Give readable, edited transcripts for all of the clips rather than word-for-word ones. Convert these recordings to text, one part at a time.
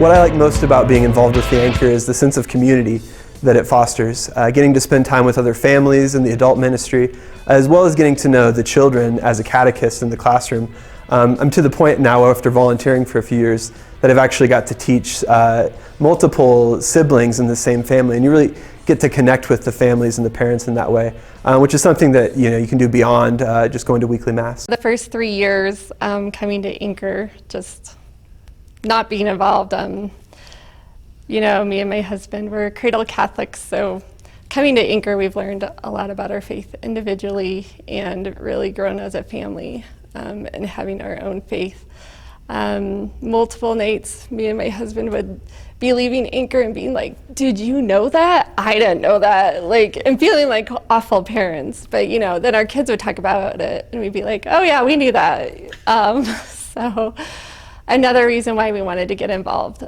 What I like most about being involved with the Anchor is the sense of community that it fosters. Getting to spend time with other families in the adult ministry, as well as getting to know the children as a catechist in the classroom. I'm to the point now, after volunteering for a few years, that I've actually got to teach multiple siblings in the same family, and you really get to connect with the families and the parents in that way, which is something that you can do beyond just going to weekly Mass. The first 3 years coming to Anchor, just not being involved, me and my husband were cradle Catholics, so coming to Anchor, we've learned a lot about our faith individually and really grown as a family and having our own faith. Multiple nights, me and my husband would be leaving Anchor and being like, "Did you know that? I didn't know that." And feeling like awful parents. But then our kids would talk about it and we'd be like, "Oh yeah, we knew that." So another reason why we wanted to get involved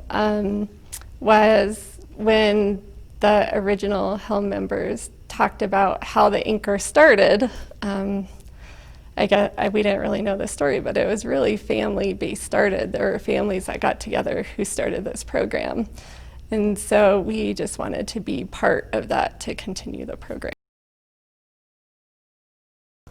was when the original Helm members talked about how the Anchor started. We didn't really know the story, but it was really family-based started. There were families that got together who started this program. And so we just wanted to be part of that to continue the program.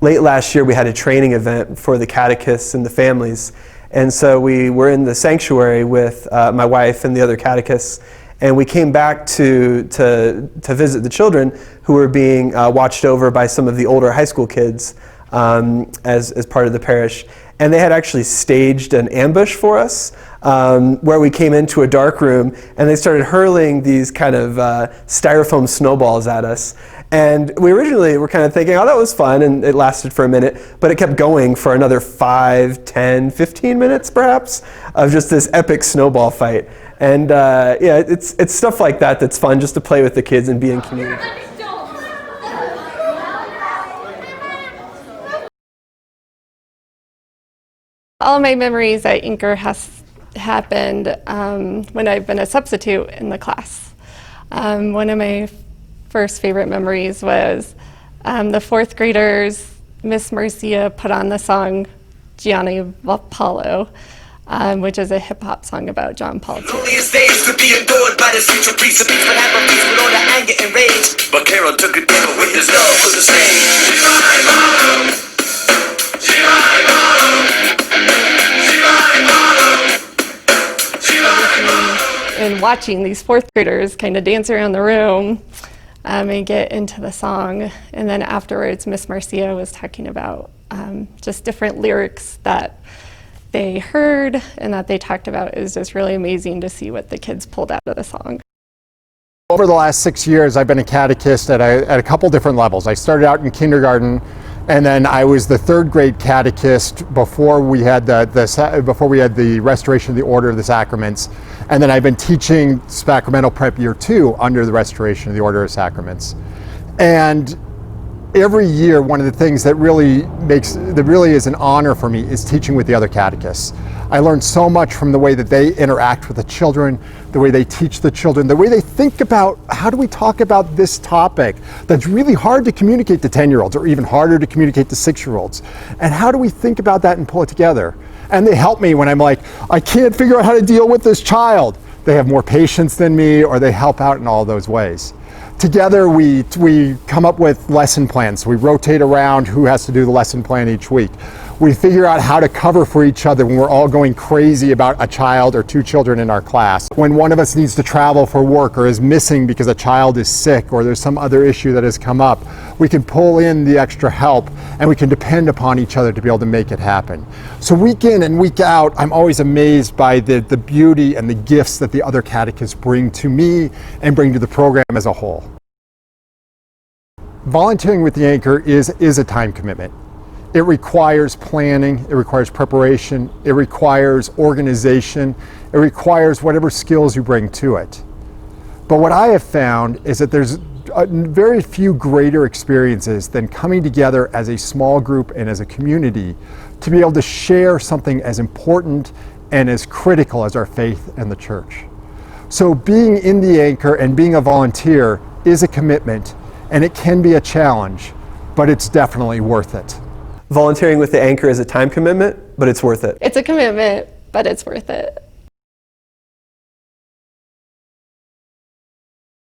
Late last year, we had a training event for the catechists and the families. And so we were in the sanctuary with my wife and the other catechists, and we came back to visit the children who were being watched over by some of the older high school kids as part of the parish. And they had actually staged an ambush for us where we came into a dark room and they started hurling these kind of styrofoam snowballs at us. And we originally were kind of thinking, oh, that was fun, and it lasted for a minute, but it kept going for another 5, 10, 15 minutes perhaps of just this epic snowball fight. And it's stuff like that that's fun, just to play with the kids and be in community. All of my memories at Anchor has happened when I've been a substitute in the class. One of my first favorite memories was the fourth graders, Miss Marcia put on the song Gianni Paulo, which is a hip hop song about John Paul II. Loneliest days could be adored by the future priests, but have a peace with all the anger and rage. But Carol took it down with his love for the stage. Gianni Paulo, Gianni Paulo. And watching these fourth graders kind of dance around the room and get into the song. And then afterwards, Miss Marcia was talking about just different lyrics that they heard and that they talked about. It was just really amazing to see what the kids pulled out of the song. Over the last 6 years, I've been a catechist at a couple different levels. I started out in kindergarten, and then I was the third grade catechist before we had the restoration of the Order of the Sacraments. And then I've been teaching Sacramental Prep Year 2 under the restoration of the Order of Sacraments. And every year, one of the things that really is an honor for me is teaching with the other catechists. I learned so much from the way that they interact with the children, the way they teach the children, the way they think about how do we talk about this topic that's really hard to communicate to 10-year-olds or even harder to communicate to 6-year-olds. And how do we think about that and pull it together? And they help me when I'm like, I can't figure out how to deal with this child. They have more patience than me, or they help out in all those ways. Together we come up with lesson plans. So we rotate around who has to do the lesson plan each week. We figure out how to cover for each other when we're all going crazy about a child or 2 children in our class. When one of us needs to travel for work or is missing because a child is sick or there's some other issue that has come up, we can pull in the extra help and we can depend upon each other to be able to make it happen. So week in and week out, I'm always amazed by the beauty and the gifts that the other catechists bring to me and bring to the program as a whole. Volunteering with the Anchor is a time commitment. It requires planning, it requires preparation, it requires organization, it requires whatever skills you bring to it. But what I have found is that there's very few greater experiences than coming together as a small group and as a community to be able to share something as important and as critical as our faith and the church. So being in the Anchor and being a volunteer is a commitment, and it can be a challenge, but it's definitely worth it. Volunteering with the Anchor is a time commitment, but it's worth it. It's a commitment, but it's worth it.